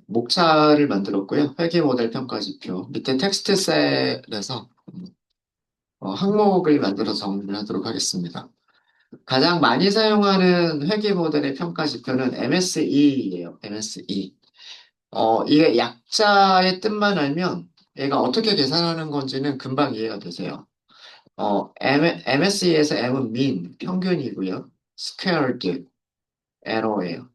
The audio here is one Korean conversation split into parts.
목차를 만들었고요. 회계 모델 평가 지표. 밑에 텍스트 셀에서 항목을 만들어서 정리를 하도록 하겠습니다. 가장 많이 사용하는 회계 모델의 평가 지표는 MSE예요. MSE. 이게 약자의 뜻만 알면 얘가 어떻게 계산하는 건지는 금방 이해가 되세요. MSE에서 M은 mean, 평균이고요. squared, error예요.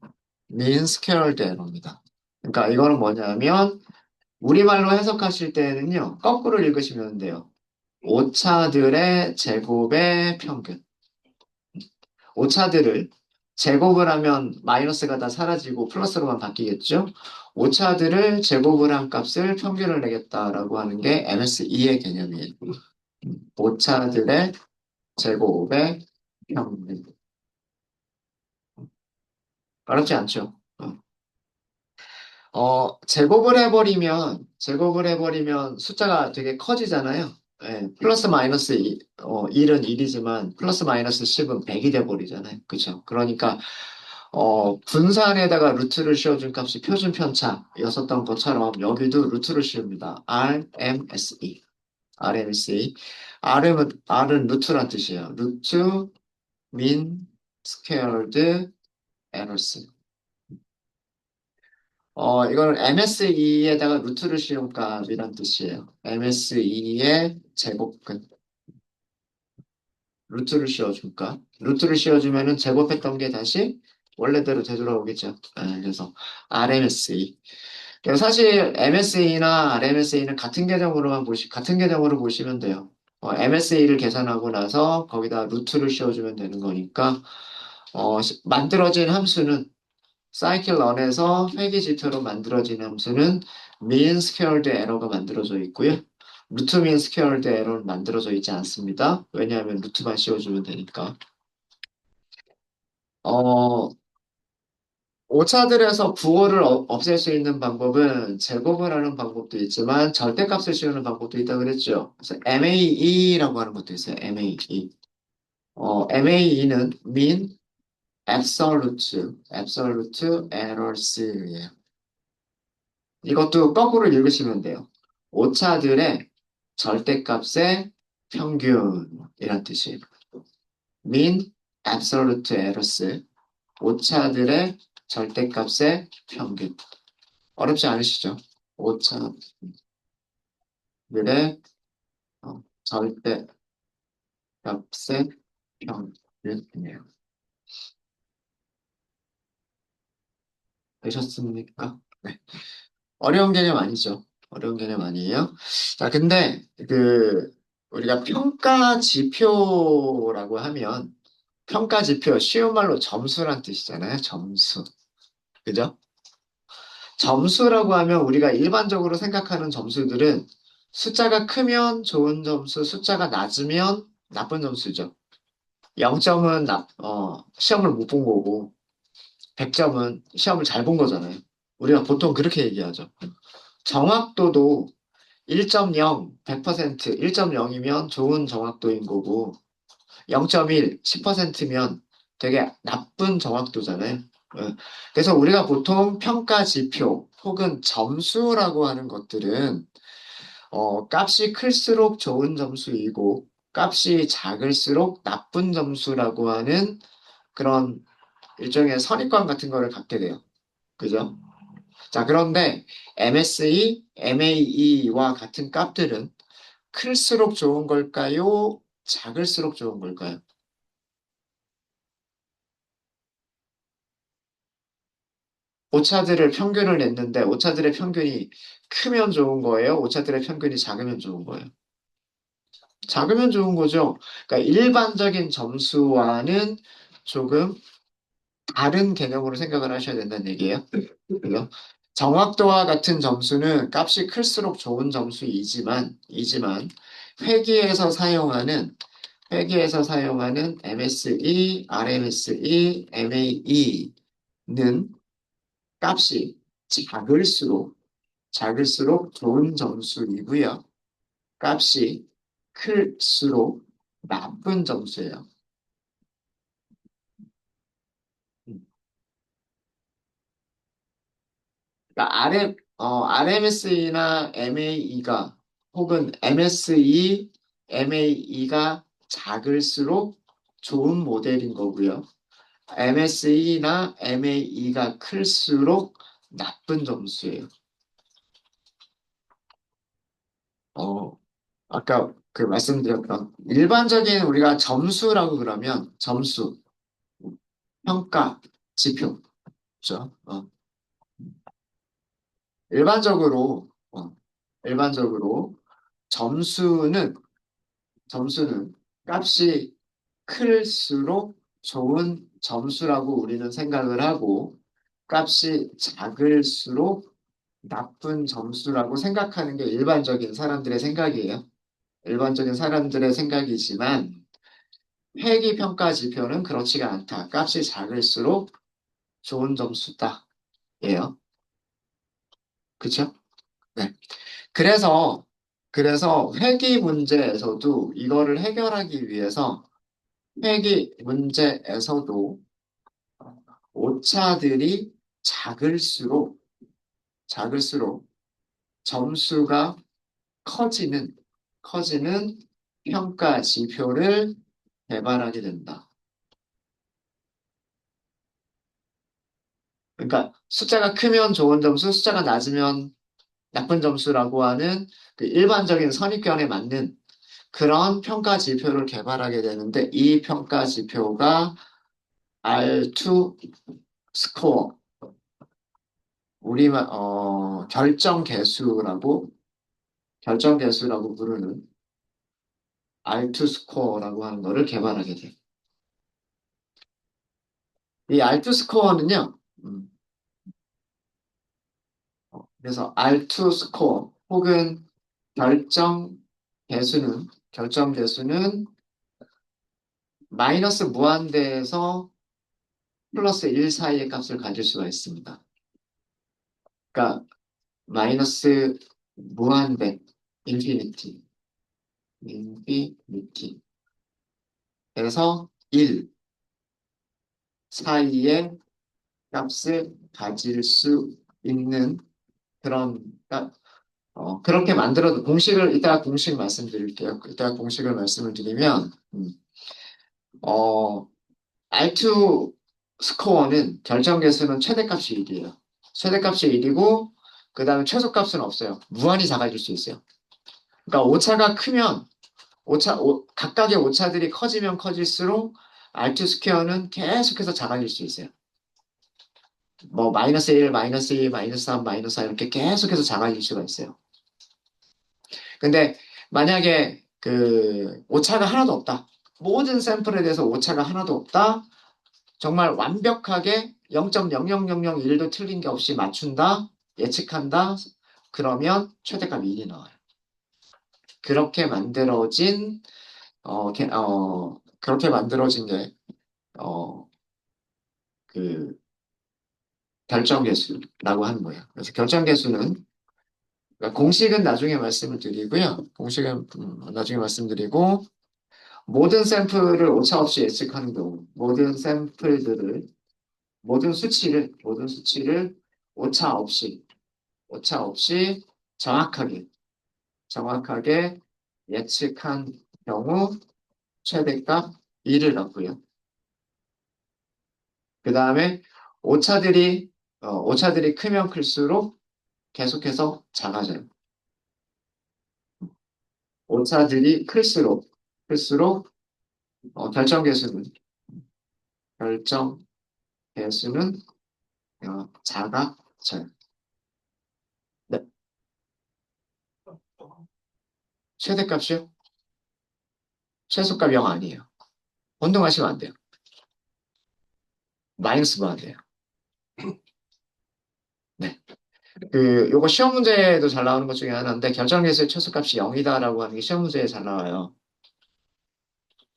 mean squared error입니다. 그러니까 이거는 뭐냐면 우리말로 해석하실 때는요, 거꾸로 읽으시면 돼요. 오차들의 제곱의 평균. 오차들을 제곱을 하면 마이너스가 다 사라지고 플러스로만 바뀌겠죠? 오차들을 제곱을 한 값을 평균을 내겠다라고 하는 게 MSE의 개념이에요. 오차들의 제곱의 평균. 어렵지 않죠? 제곱을 해버리면 숫자가 되게 커지잖아요. 예, 플러스 마이너스 1은 1이지만 플러스 마이너스 10은 100이 돼버리잖아요. 그죠? 그러니까, 분산에다가 루트를 씌워준 값이 표준 편차였었던 것처럼 여기도 루트를 씌웁니다. RMSE. RMSE. R은 루트란 뜻이에요. 루트, 민, 스퀘어드, 에러스. 이거는 MSE에다가 루트를 씌운 값이란 뜻이에요. MSE의 제곱근. 루트를 씌워줄까? 루트를 씌워주면은 제곱했던 게 다시 원래대로 되돌아오겠죠. 그래서 RMSE. 그래서 사실 MSE나 RMSE는 같은 계정으로 보시면 돼요. MSE를 계산하고 나서 거기다 루트를 씌워주면 되는 거니까, 만들어진 함수는 사이클 런에서 회귀 지표로 만들어진 함수는 mean squared error가 만들어져 있고요. 루트 mean squared error는 만들어져 있지 않습니다. 왜냐하면 루트만 씌워주면 되니까. 어, 오차들에서 부호를 없앨 수 있는 방법은 제곱을 하는 방법도 있지만 절대값을 씌우는 방법도 있다고 그랬죠. 그래서 MAE라고 하는 것도 있어요. MAE. MAE는 mean absolute errors예요. 이것도 거꾸로 읽으시면 돼요. 오차들의 절대값의 평균이란 뜻이에요. mean absolute errors. 오차들의 절대값의 평균. 어렵지 않으시죠? 오차들의 절대값의 평균이네요. 되셨습니까? 네. 어려운 개념 아니죠. 어려운 개념 아니에요. 자, 근데 우리가 평가 지표라고 하면 평가 지표 쉬운 말로 점수란 뜻이잖아요. 점수. 그죠? 점수라고 하면 우리가 일반적으로 생각하는 점수들은 숫자가 크면 좋은 점수, 숫자가 낮으면 나쁜 점수죠. 0점은 시험을 못 본 거고 100점은 시험을 잘 본 거잖아요. 우리가 보통 그렇게 얘기하죠. 정확도도 1.0, 100%, 1.0이면 좋은 정확도인 거고 0.1, 10%면 되게 나쁜 정확도잖아요. 예. 그래서 우리가 보통 평가 지표 혹은 점수라고 하는 것들은 값이 클수록 좋은 점수이고 값이 작을수록 나쁜 점수라고 하는 그런 일종의 선입관 같은 거를 갖게 돼요. 그죠? 자, 그런데 MSE, MAE와 같은 값들은 클수록 좋은 걸까요? 작을수록 좋은 걸까요? 오차들을 평균을 냈는데 오차들의 평균이 크면 좋은 거예요? 오차들의 평균이 작으면 좋은 거예요? 작으면 좋은 거죠. 그러니까 일반적인 점수와는 조금 다른 개념으로 생각을 하셔야 된다는 얘기예요. 그죠? 정확도와 같은 점수는 값이 클수록 좋은 점수이지만 회계에서 사용하는 MSE, RMSE, MAE는 값이 작을수록 좋은 점수이고요. 값이 클수록 나쁜 점수예요. 음. 그러니까 RMSE나 MAE가 혹은 MSE, MAE가 작을수록 좋은 모델인 거고요. MSE나 MAE가 클수록 나쁜 점수예요. 어, 아까 그 말씀드렸던 일반적인 우리가 점수라고 그러면 점수, 평가, 지표, 그죠? 일반적으로, 일반적으로 점수는, 점수는 값이 클수록 좋은 점수라고 우리는 생각을 하고, 값이 작을수록 나쁜 점수라고 생각하는 게 일반적인 사람들의 생각이에요. 일반적인 사람들의 생각이지만, 회귀평가 지표는 그렇지가 않다. 값이 작을수록 좋은 점수다. 예요. 그쵸? 네. 그래서, 그래서 회귀 문제에서도 이거를 해결하기 위해서 회귀 문제에서도 오차들이 작을수록, 작을수록 점수가 커지는, 커지는 평가 지표를 개발하게 된다. 그러니까 숫자가 크면 좋은 점수, 숫자가 낮으면 나쁜 점수라고 하는 그 일반적인 선입견에 맞는 그런 평가 지표를 개발하게 되는데 이 평가 지표가 R2 스코어, 우리말 결정 개수라고 부르는 R2 스코어라고 하는 거를 개발하게 돼. 이 R2 스코어는요. 그래서 R2 스코어 혹은 결정 결정 개수는 마이너스 무한대에서 플러스 1 사이의 값을 가질 수가 있습니다. 그러니까 마이너스 무한대, 인피니티, 인피니티. 에서 1 사이의 값을 가질 수 있는 그런, 그러니까 그렇게 만들어도 공식을, 이따가 공식 말씀드릴게요. 이따가 공식을 말씀을 드리면, 어, R2 스코어는 결정 개수는 최대값이 1이에요. 최대값이 1이고, 그 다음에 최소값은 없어요. 무한히 작아질 수 있어요. 그러니까 오차가 크면 각각의 오차들이 커지면 커질수록 R2 스퀘어는 계속해서 작아질 수 있어요. 뭐 마이너스 1, 마이너스 2, 마이너스 3, 마이너스 4 이렇게 계속해서 작아질 수가 있어요. 근데 만약에 그 오차가 하나도 없다. 모든 샘플에 대해서 오차가 하나도 없다. 정말 완벽하게 0.00001도 틀린 게 없이 맞춘다. 예측한다. 그러면 최대값 1이 나와요. 그렇게 만들어진 그렇게 만들어진 게 어, 그 결정계수라고 하는 거예요. 그래서 결정계수는 그러니까 공식은 나중에 말씀을 드리고요. 공식은 나중에 말씀드리고 모든 샘플을 오차 없이 예측하는 경우 모든 수치를 오차 없이 오차 없이 정확하게 정확하게 예측한 경우 최대값 2를 갖고요. 그 다음에 오차들이 오차들이 크면 클수록 계속해서 작아져요. 오차들이 클수록 결정 개수는 결정 개수는 작아져요. 네. 최대값이요? 최소값 0 아니에요. 혼동하시면 안 돼요. 마이너스 뭐 안 돼요. 네. 요거 시험 문제에도 잘 나오는 것 중에 하나인데 결정 개수의 최소값이 0이다라고 하는 게 시험 문제에 잘 나와요.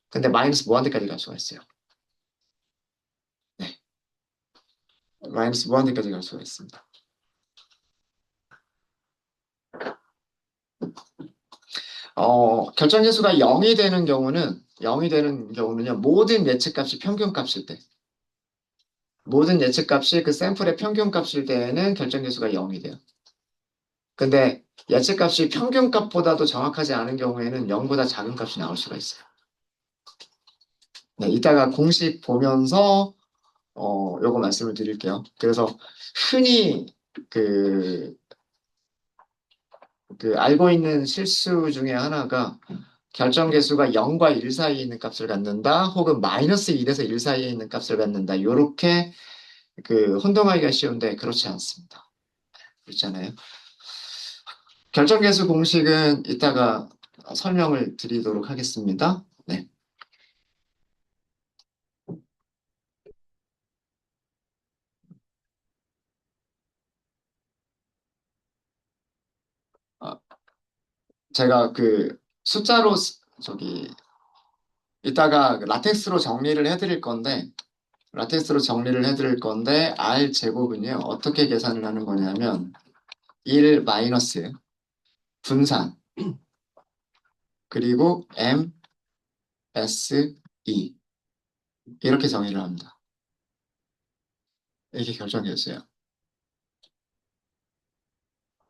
근데 마이너스 무한대까지 갈 수가 있어요. 네. 마이너스 무한대까지 갈 수가 있습니다. 결정 개수가 0이 되는 경우는요, 모든 예측값이 평균값일 때. 모든 예측값이 그 샘플의 평균값일 때에는 결정계수가 0이 돼요. 근데 예측값이 평균값보다도 정확하지 않은 경우에는 0보다 작은 값이 나올 수가 있어요. 네, 이따가 공식 보면서 요거 말씀을 드릴게요. 그래서 흔히 그, 알고 있는 실수 중에 하나가 결정계수가 0과 1 사이에 있는 값을 갖는다, 혹은 마이너스 1에서 1 사이에 있는 값을 갖는다. 요렇게 혼동하기가 쉬운데 그렇지 않습니다. 그렇잖아요. 결정계수 공식은 이따가 설명을 드리도록 하겠습니다. 네. 아, 제가 숫자로 저기 이따가 라텍스로 정리를 해드릴 건데 R 제곱은요 어떻게 계산을 하는 거냐면 1 마이너스 분산 그리고 M S E 이렇게 정의를 합니다. 이게 결정계수예요.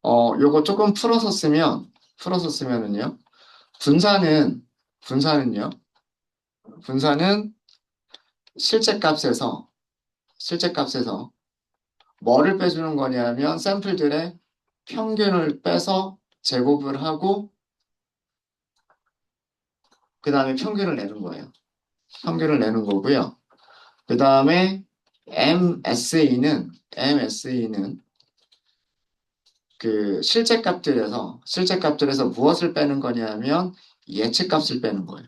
요거 조금 풀어서 쓰면은요 분산은 분산은요 분산은 실제 값에서 실제 값에서 뭐를 빼주는 거냐면 샘플들의 평균을 빼서 제곱을 하고 그 다음에 평균을 내는 거예요. 평균을 내는 거고요. 그 다음에 MSE는 실제 값들에서 무엇을 빼는 거냐면 예측값을 빼는 거예요.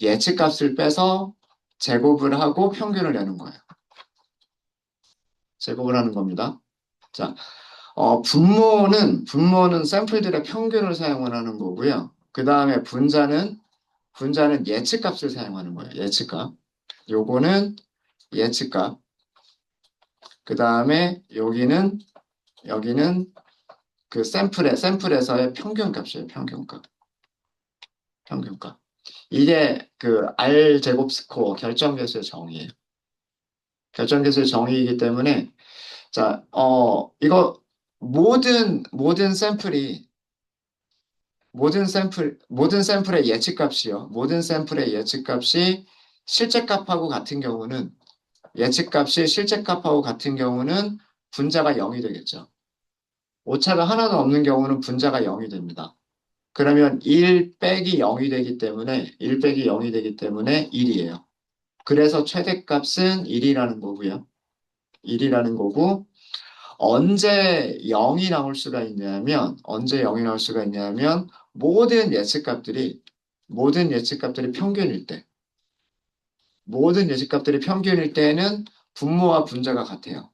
예측값을 빼서 제곱을 하고 평균을 내는 거예요. 제곱을 하는 겁니다. 자, 분모는 샘플들의 평균을 사용을 하는 거고요. 그 다음에 분자는 예측값을 사용하는 거예요. 예측값. 요거는 예측값. 그 다음에 여기는 샘플에서의 평균값이에요. 평균값. 이게 R 제곱 스코어 결정계수의 정의예요. 결정계수의 정의이기 때문에 자, 이거 모든 샘플이 모든 샘플의 예측값이요. 모든 샘플의 예측값이 실제값하고 같은 경우는 예측값이 실제값하고 같은 경우는 분자가 0이 되겠죠. 오차가 하나도 없는 경우는 분자가 0이 됩니다. 그러면 1 빼기 0이 되기 때문에 1 빼기 0이 되기 때문에 1이에요. 그래서 최대값은 1이라는 거고요. 1이라는 거고 언제 0이 나올 수가 있냐면 모든 예측값들이 평균일 때 모든 예측값들이 평균일 때는 분모와 분자가 같아요.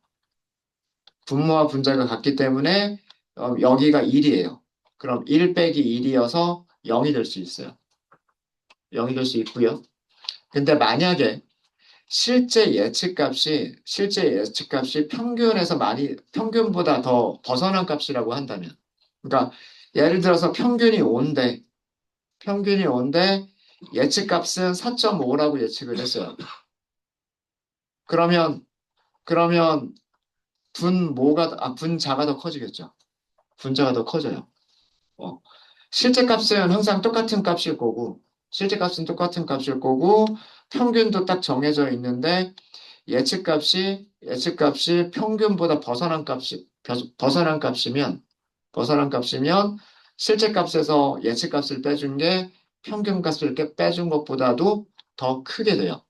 분모와 분자가 같기 때문에 여기가 1이에요. 그럼 1 빼기 1이어서 0이 될 수 있어요. 0이 될 수 있고요. 근데 만약에 실제 예측값이 평균보다 더 벗어난 값이라고 한다면, 그러니까 예를 들어서 평균이 5인데 예측값은 4.5라고 예측을 했어요. 그러면 그러면 분자가 더 커지겠죠. 분자가 더 커져요. 어. 실제값은 항상 똑같은 값일 거고 평균도 딱 정해져 있는데 예측값이 평균보다 벗어난 값이면 실제 값에서 예측값을 빼준 게 평균값을 빼준 것보다도 더 크게 돼요.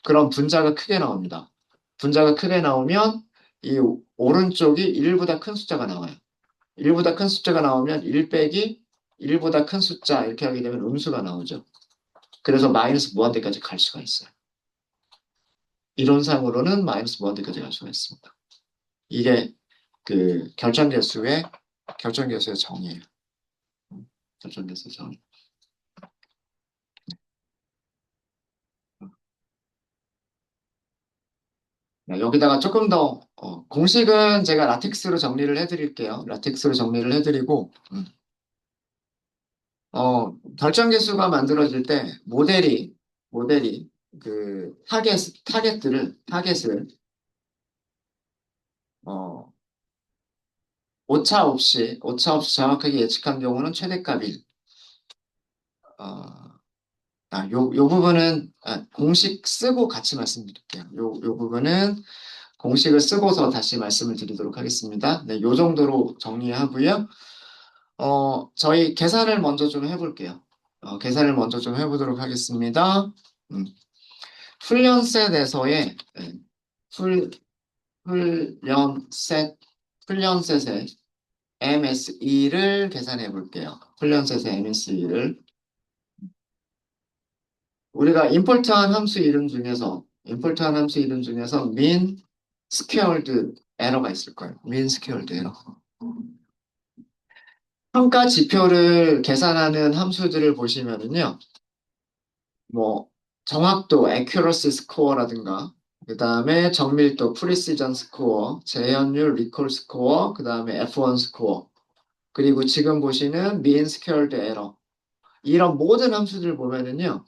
그럼 분자가 크게 나옵니다. 분자가 크게 나오면 이 오른쪽이 1보다 큰 숫자가 나와요. 1보다 큰 숫자가 나오면 1 빼기 1보다 큰 숫자 이렇게 하게 되면 음수가 나오죠. 그래서 마이너스 무한대까지 갈 수가 있어요. 이론상으로는 마이너스 무한대까지 갈 수가 있습니다. 이게 결정계수의 정의예요. 결정계수의 정의. 네, 여기다가 조금 더 공식은 제가 라텍스로 정리를 해드릴게요. 라텍스로 정리를 해드리고 결정계수가 만들어질 때 모델이 그 타겟을 어, 오차 없이 정확하게 예측한 경우는 최대값 1. 어, 요 부분은 공식 쓰고 같이 말씀드릴게요. 요 부분은 공식을 쓰고서 다시 말씀을 드리도록 하겠습니다. 네, 요 정도로 정리하고요. 저희 계산을 먼저 좀 해볼게요. 계산을 먼저 좀 해보도록 하겠습니다. 음, 훈련셋에서의 풀, 훈련셋, 훈련셋의 MSE를 계산해 볼게요. 훈련셋의 MSE를. 우리가 임포트한 함수 이름 중에서 min squared 에러가 있을 거예요. min squared 에러. 평가 지표를 계산하는 함수들을 보시면은요. 뭐 정확도 accuracy score라든가 그 다음에 정밀도 precision score, 재현율 recall score, 그 다음에 F1 score 그리고 지금 보시는 mean squared error 이런 모든 함수들을 보면은요.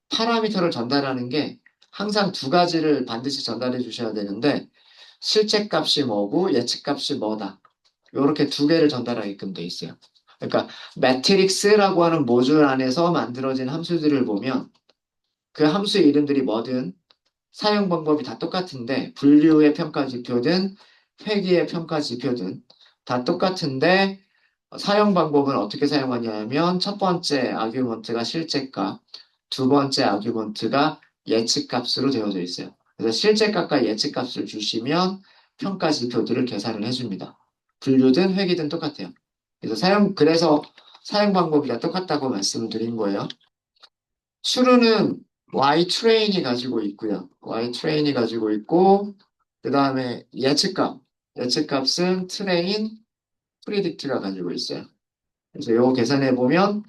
파라미터를 전달하는 게 항상 두 가지를 반드시 전달해 주셔야 되는데 실제 값이 뭐고 예측 값이 뭐다. 이렇게 두 개를 전달하게끔 돼 있어요. 그러니까 매트릭스라고 하는 모듈 안에서 만들어진 함수들을 보면 그 함수 이름들이 뭐든 사용 방법이 다 똑같은데 분류의 평가 지표든 회귀의 평가 지표든 다 똑같은데 사용 방법은 어떻게 사용하냐면 첫 번째 아규먼트가 실제값, 두 번째 아규먼트가 예측값으로 되어져 있어요. 그래서 실제값과 예측값을 주시면 평가 지표들을 계산을 해줍니다. 분류든 회귀든 똑같아요. 그래서 사용 방법이 다 똑같다고 말씀을 드린 거예요. 추루는 Y 트레인이 가지고 있고요. Y 트레인이 가지고 있고, 그 다음에 예측값은 트레인 프리딕트가 가지고 있어요. 그래서 이거 계산해 보면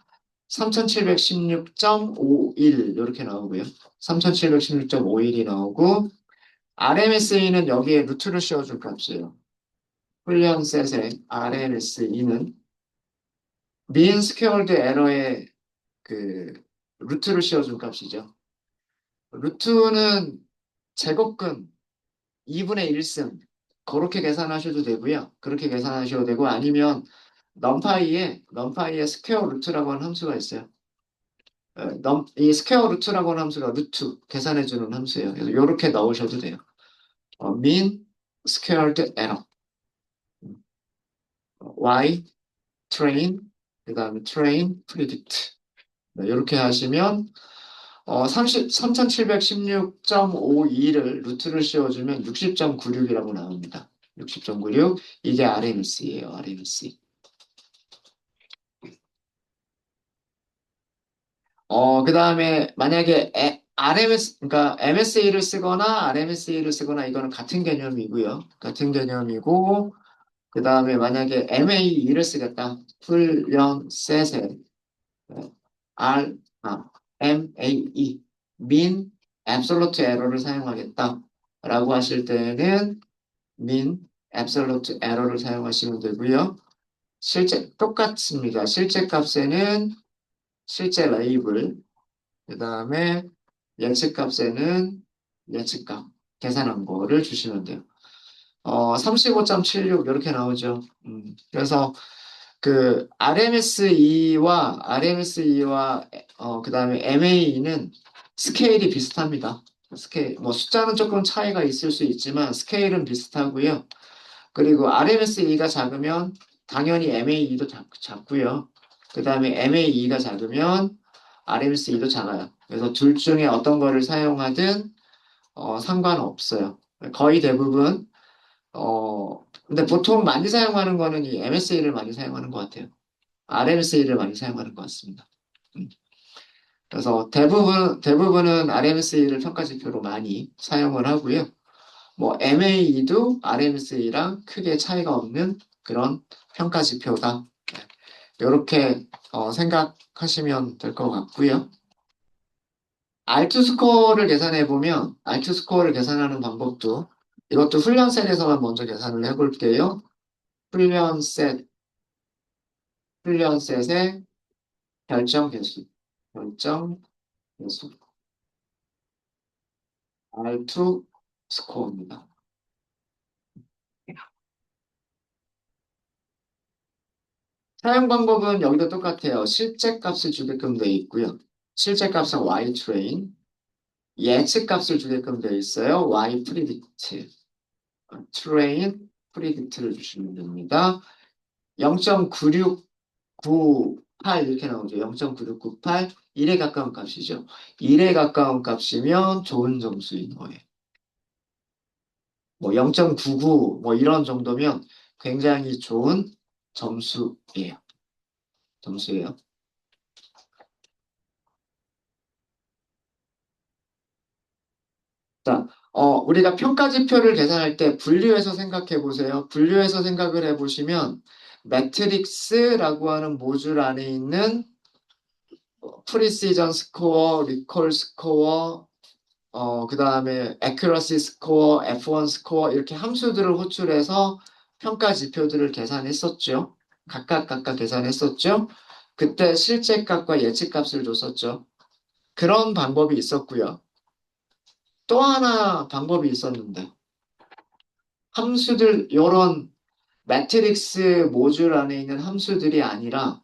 3716.51 이렇게 나오고요. 3716.51이 나오고, RMSE는 여기에 루트를 씌워줄 값이에요. 훈련셋의 RMSE는 mean squared error의 그 루트를 씌워준 값이죠. 루트는 제곱근 2분의 1승 그렇게 계산하셔도 되고요. 그렇게 계산하셔도 되고 아니면 넌파이에 스퀘어 루트라고 하는 함수가 있어요. 이 스퀘어 루트라고 하는 함수가 루트 계산해주는 함수예요. 그래서 이렇게 넣으셔도 돼요. mean squared error y train 그다음에 train predict 이렇게 하시면 3716.52를 루트를 씌워주면 60.96이라고 나옵니다. 60.96. 이게 RMS예요, RMS. 그 다음에 만약에 그러니까 MSA를 쓰거나 RMSA를 쓰거나 이거는 같은 개념이고요. 같은 개념이고, 그 다음에 만약에 MAE를 쓰겠다. 훈련셋에 R, MAE, mean absolute error를 사용하겠다라고 하실 때는 mean absolute error를 사용하시면 되고요. 실제 똑같습니다. 실제 값에는 실제 레이블, 그 다음에 예측 값에는 예측값 계산한 거를 주시면 돼요. 35.76 이렇게 나오죠. 그래서 그 RMSE와 그다음에 MAE는 스케일이 비슷합니다. 뭐 숫자는 조금 차이가 있을 수 있지만 스케일은 비슷하고요. 그리고 RMSE가 작으면 당연히 MAE도 작고요. 그다음에 MAE가 작으면 RMSE도 작아요. 그래서 둘 중에 어떤 거를 사용하든 상관없어요. 거의 대부분 근데 보통 많이 사용하는 거는 이 MSA를 많이 사용하는 것 같아요. RMSA를 많이 사용하는 것 같습니다. 음. 그래서 대부분은 RMSA를 평가 지표로 많이 사용을 하고요. 뭐 MAE도 RMSA랑 크게 차이가 없는 그런 평가 지표다. 이렇게 생각하시면 될 것 같고요. 알트 스코어를 계산하는 방법도 이것도 훈련셋에서만 먼저 계산을 해볼게요. 훈련셋, 훈련셋의 결정 개수, 결정 개수. R2 스코어입니다. 사용 방법은 여기도 똑같아요. 실제 값을 주게끔 되어 있고요. 실제 값은 y 트레인, 예측 값을 주게끔 되어 있어요. y 프리딕트, 트레인 프리딕트를 주시면 됩니다. 0.9698 이렇게 나오죠. 0.9698, 1에 가까운 값이죠. 1에 가까운 값이면 좋은 점수인 거예요. 뭐 0.99 뭐 이런 정도면 굉장히 좋은 점수예요. 점수예요. 자, 우리가 평가지표를 계산할 때 분류해서 생각해 보세요. 분류해서 생각을 해 보시면 매트릭스라고 하는 모듈 안에 있는 프리시전 스코어, 리콜 스코어, 그 다음에 accuracy 스코어, F1 스코어 이렇게 함수들을 호출해서 평가 지표들을 계산했었죠. 각각 계산했었죠. 그때 실제 값과 예측 값을 줬었죠. 그런 방법이 있었고요. 또 하나 방법이 있었는데 함수들 이런 매트릭스 모듈 안에 있는 함수들이 아니라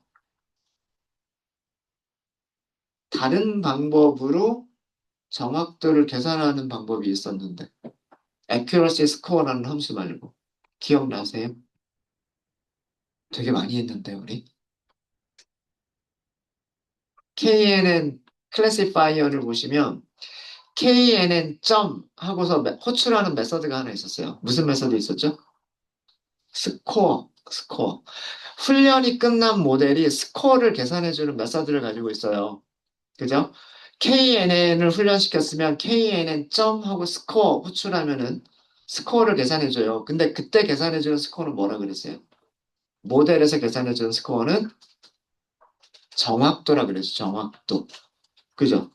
다른 방법으로 정확도를 계산하는 방법이 있었는데 accuracy score라는 함수 말고 기억나세요? 되게 많이 했는데 우리 KNN 클래시파이어를 보시면 KNN 점 하고서 호출하는 메서드가 하나 있었어요. 무슨 메서드 있었죠? 스코어. 훈련이 끝난 모델이 스코어를 계산해주는 메서드를 가지고 있어요. 그죠? KNN을 훈련시켰으면 KNN 점 하고 스코어 호출하면은 스코어를 계산해줘요. 근데 그때 계산해주는 스코어는 뭐라 그랬어요? 모델에서 계산해주는 스코어는 정확도라 그랬죠. 정확도. 그죠?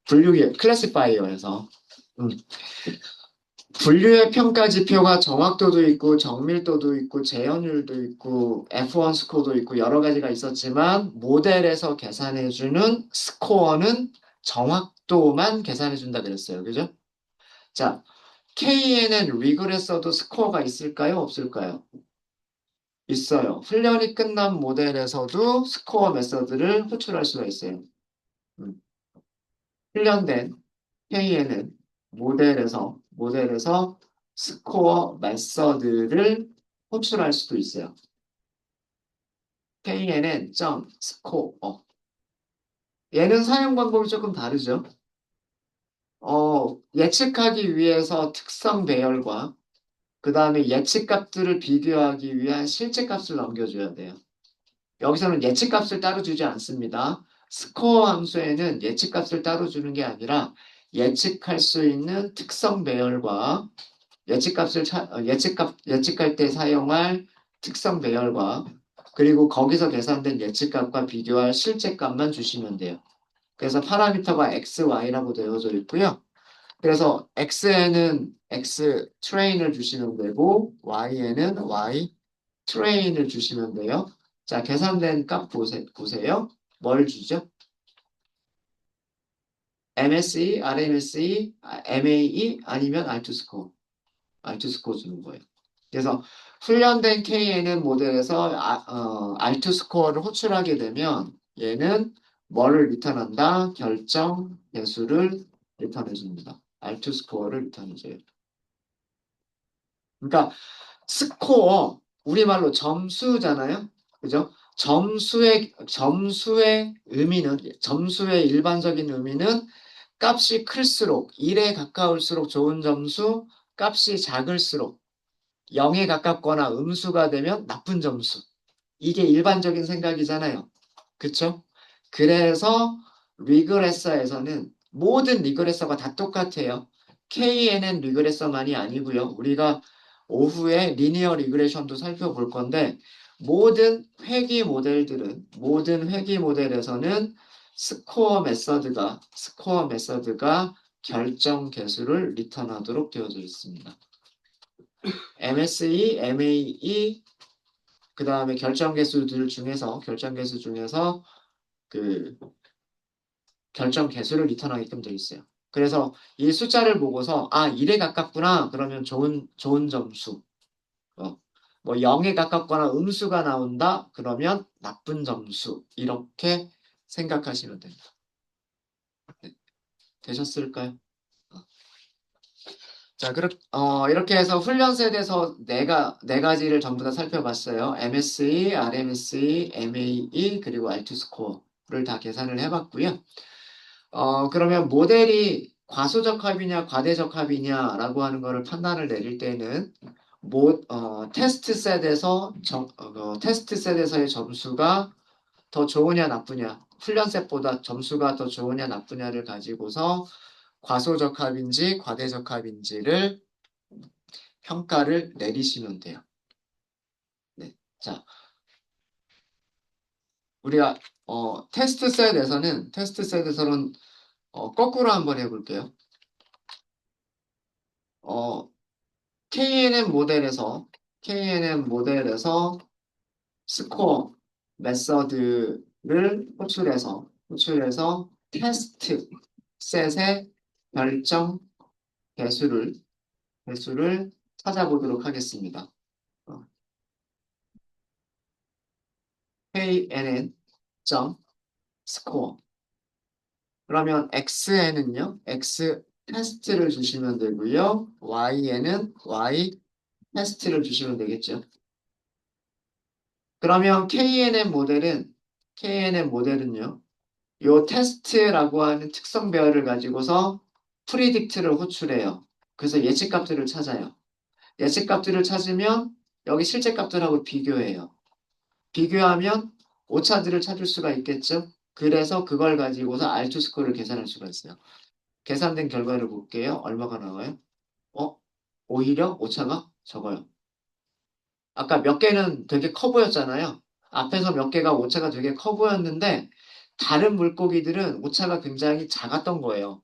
분류기 클래시파이어에서 분류의 평가 지표가 정확도도 있고 정밀도도 있고 재현율도 있고 F1 스코어도 있고 여러 가지가 있었지만 모델에서 계산해주는 스코어는 정확도만 계산해준다 그랬어요. 그죠? 자, KNN 리그레서도 스코어가 있을까요? 없을까요? 있어요. 훈련이 끝난 모델에서도 스코어 메서드를 호출할 수가 있어요. 음. 훈련된 KNN 모델에서 스코어 메서드를 호출할 수도 있어요. KNN 점 스코어. 얘는 사용 방법이 조금 다르죠. 예측하기 위해서 특성 배열과 그 다음에 예측 값들을 비교하기 위한 실제 값을 넘겨줘야 돼요. 여기서는 예측 값을 따로 주지 않습니다. 스코어 함수에는 예측 값을 따로 주는 게 아니라 예측할 수 있는 특성 배열과 예측할 때 사용할 특성 배열과 그리고 거기서 계산된 예측값과 비교할 실제값만 주시면 돼요. 그래서 파라미터가 x, y라고 되어져 있고요. 그래서 x에는 x 트레인을 주시면 되고 y에는 y 트레인을 주시면 돼요. 자, 계산된 값 보세요. 뭘 주죠? MSE, RMSE, MAE 아니면 R2 스코어. R2 스코어 주는 거예요. 그래서 훈련된 KNN 모델에서 R2 스코어를 호출하게 되면 얘는 뭐를 리턴한다? 결정 개수를 리턴해 줍니다. R2 스코어를 리턴해 줘요. 그러니까 스코어 우리말로 점수잖아요. 그죠? 점수의 의미는 점수의 일반적인 의미는 값이 클수록 1에 가까울수록 좋은 점수, 값이 작을수록 0에 가깝거나 음수가 되면 나쁜 점수. 이게 일반적인 생각이잖아요. 그쵸? 그래서 리그레서에서는 모든 리그레서가 다 똑같아요. KNN 리그레서만이 아니고요. 우리가 오후에 리니어 리그레션도 살펴볼 건데 모든 회귀 모델에서는 스코어 메서드가 결정 개수를 리턴하도록 되어져 있습니다. MSE, MAE 그 다음에 결정 개수 중에서 그 결정 개수를 리턴하게끔 되어 있어요. 그래서 이 숫자를 보고서, 아, 1에 가깝구나. 그러면 좋은 점수. 어, 뭐 0에 가깝거나 음수가 나온다. 그러면 나쁜 점수. 이렇게 생각하시면 됩니다. 네, 되셨을까요? 어. 자, 이렇게 해서 훈련 셋에서 네 가지를 전부 다 살펴봤어요. MSE, RMSE, MAE, 그리고 알투 스코어를 다 계산을 해봤고요. 그러면 모델이 과소적합이냐, 과대적합이냐라고 하는 거를 판단을 내릴 때는 테스트 셋에서의 점수가 더 좋으냐, 나쁘냐, 훈련 셋보다 점수가 더 좋으냐, 나쁘냐를 가지고서 과소적합인지, 과대적합인지를 평가를 내리시면 돼요. 네. 자, 우리가 테스트 셋에서는 거꾸로 한번 해볼게요. 어, KNN 모델에서 스코어 메서드를 호출해서 테스트 셋의 결정 개수를 찾아보도록 하겠습니다. 어, KNN.score. 그러면 X에는요, X 테스트를 주시면 되고요. Y에는 Y 테스트를 주시면 되겠죠. 그러면 KNN 모델은요, 요 테스트라고 하는 특성배열을 가지고서 프리딕트를 호출해요. 그래서 예측값들을 찾아요. 예측값들을 찾으면 여기 실제값들하고 비교해요. 비교하면 오차들을 찾을 수가 있겠죠. 그래서 그걸 가지고서 R2 스코어를 계산할 수가 있어요. 계산된 결과를 볼게요. 얼마가 나와요? 어? 오히려 오차가 적어요. 아까 몇 개는 되게 커 보였잖아요. 앞에서 몇 개가 오차가 되게 커 보였는데 다른 물고기들은 오차가 굉장히 작았던 거예요.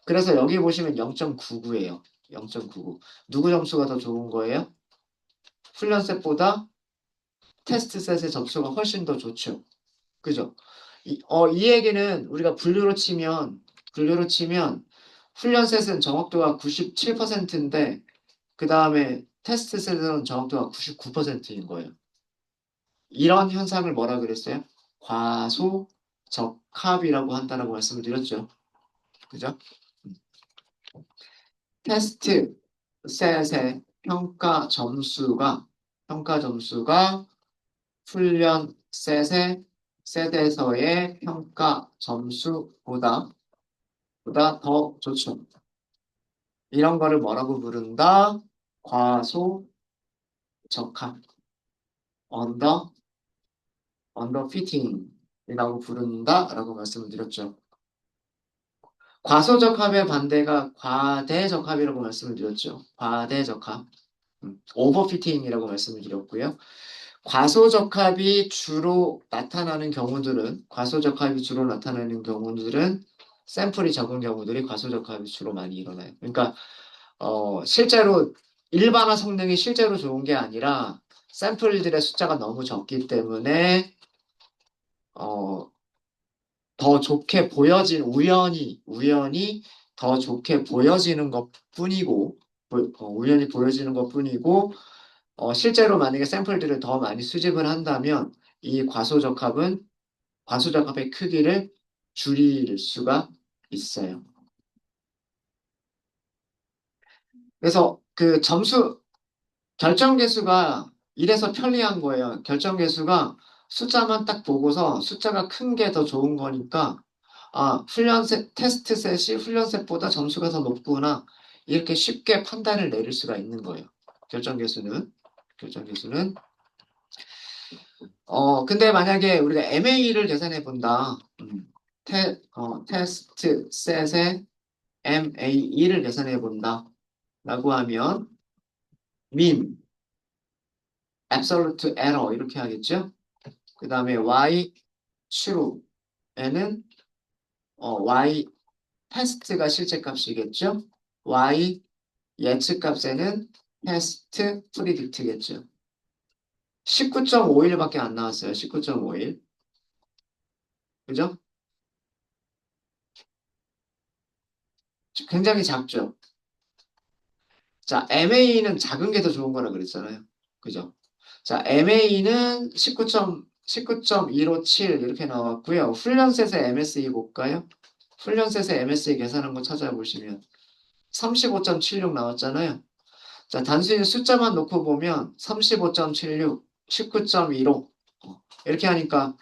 그래서 여기 보시면 0.99예요. 0.99. 누구 점수가 더 좋은 거예요? 훈련셋보다 테스트셋의 점수가 훨씬 더 좋죠. 그죠? 이 얘기는 우리가 분류로 치면 훈련셋은 정확도가 97%인데 그 다음에 테스트셋은 정확도가 99%인 거예요. 이런 현상을 뭐라 그랬어요? 과소적합이라고 한다라고 말씀을 드렸죠. 그죠? 테스트 셋의 평가 점수가 훈련 셋에서의 평가 점수보다 더 좋죠. 이런 거를 뭐라고 부른다? 과소적합, 언더, 언더피팅이라고 부른다라고 말씀을 드렸죠. 과소적합의 반대가 과대적합이라고 말씀을 드렸죠. 과대적합. 오버피팅이라고 말씀을 드렸고요. 과소적합이 주로 나타나는 경우들은 샘플이 적은 경우들이 과소적합이 주로 많이 일어나요. 그러니까 실제로 일반화 성능이 실제로 좋은 게 아니라 샘플들의 숫자가 너무 적기 때문에 어, 더 좋게 우연히 더 좋게 보여지는 것뿐이고 우연히 보여지는 것뿐이고 실제로 만약에 샘플들을 더 많이 수집을 한다면 이 과소적합의 크기를 줄일 수가 있어요. 그래서 그 결정계수가 이래서 편리한 거예요. 결정계수가 숫자만 딱 보고서 숫자가 큰 게 더 좋은 거니까 테스트셋이 훈련셋보다 점수가 더 높구나. 이렇게 쉽게 판단을 내릴 수가 있는 거예요. 결정계수는. 근데 만약에 우리가 MA를 계산해 본다. 테스트 셋의 MA를 계산해 본다. 라고 하면 mean, absolute error 이렇게 하겠죠? 그 다음에 Y true에는 Y 테스트가 실제값이겠죠? Y 예측값에는 테스트 프리딕트겠죠. 19.51밖에 안 나왔어요. 19.51. 그죠? 굉장히 작죠. 자, MA는 작은 게 더 좋은 거라 그랬잖아요. 그죠? 자, MA는 19.157 이렇게 나왔고요. 훈련셋의 MSE 볼까요? 훈련셋의 MSE 계산한 거 찾아보시면 35.76 나왔잖아요. 자, 단순히 숫자만 놓고 보면 35.76, 19.15 이렇게 하니까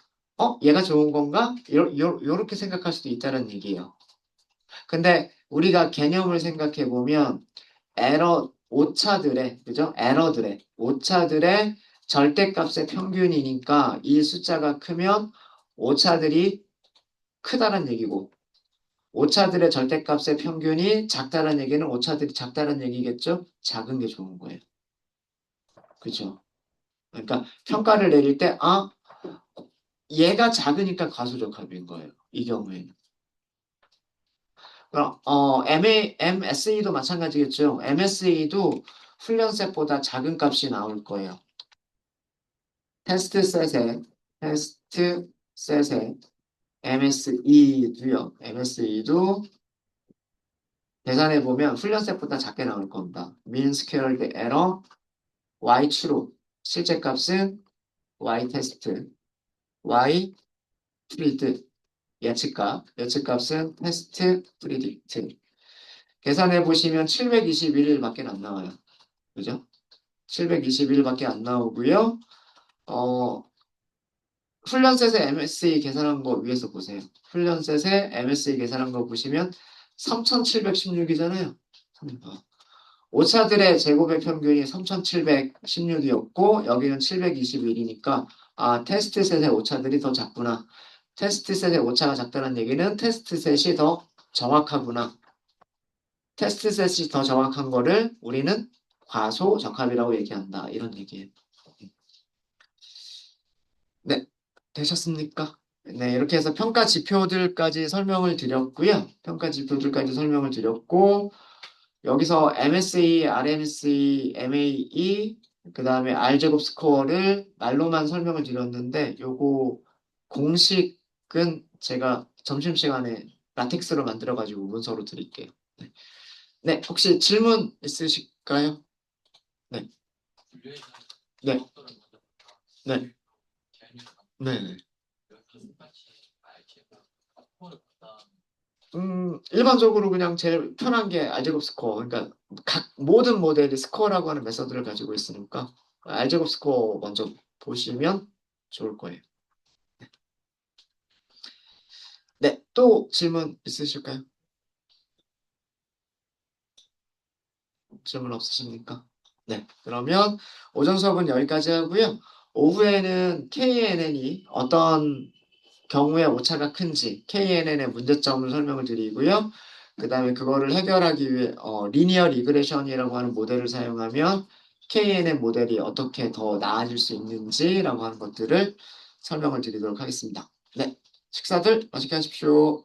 얘가 좋은 건가? 요렇게 생각할 수도 있다는 얘기예요. 근데 우리가 개념을 생각해 보면 오차들의, 그죠? 에러들의, 오차들의 절대값의 평균이니까 이 숫자가 크면 오차들이 크다는 얘기고, 오차들의 절대값의 평균이 작다는 얘기는 오차들이 작다는 얘기겠죠? 작은 게 좋은 거예요. 그죠? 그러니까 평가를 내릴 때, 얘가 작으니까 과소적합인 거예요. 이 경우에는. 그럼, MSE도 마찬가지겠죠? MSE도 훈련셋보다 작은 값이 나올 거예요. 테스트 셋에, 테스트 셋에 MSE도요. MSE도 계산해 보면 훈련셋보다 작게 나올 겁니다. mean squared error, y true. 실제 값은 y 테스트, y 프리드. 예측값은 테스트 프리딕트. 계산해 보시면 721밖에 안 나와요. 그죠? 721밖에 안 나오고요. 어, 훈련셋의 MSE 계산한 거 위에서 보세요. 훈련셋의 MSE 계산한 거 보시면 3716이잖아요. 오차들의 제곱의 평균이 3716이었고 여기는 721이니까 테스트 셋의 오차들이 더 작구나. 테스트 셋의 오차가 작다는 얘기는 테스트 셋이 더 정확하구나. 테스트 셋이 더 정확한 거를 우리는 과소적합이라고 얘기한다. 이런 얘기예요. 네, 되셨습니까? 네, 이렇게 해서 평가 지표들까지 설명을 드렸고요. 평가 지표들까지 설명을 드렸고, 여기서 MSE, RMSE, MAE, 그 다음에 R제곱 스코어를 말로만 설명을 드렸는데, 요거 공식은 제가 점심시간에 라텍스로 만들어가지고 문서로 드릴게요. 네, 네, 혹시 질문 있으실까요? 네, 네, 네, 네. 일반적으로 그냥 제일 편한 게 알제곱 스코어. 그러니까 각 모든 모델이 스코어라고 하는 메서드를 가지고 있으니까 알제곱 스코어 먼저 보시면 좋을 거예요. 네, 또 질문 있으실까요? 질문 없으십니까? 네, 그러면 오전 수업은 여기까지 하고요. 오후에는 KNN이 어떤 경우에 오차가 큰지 KNN의 문제점을 설명을 드리고요. 그 다음에 그거를 해결하기 위해 리니어 리그레션이라고 하는 모델을 사용하면 KNN 모델이 어떻게 더 나아질 수 있는지라고 하는 것들을 설명을 드리도록 하겠습니다. 네, 식사들 맛있게 하십시오.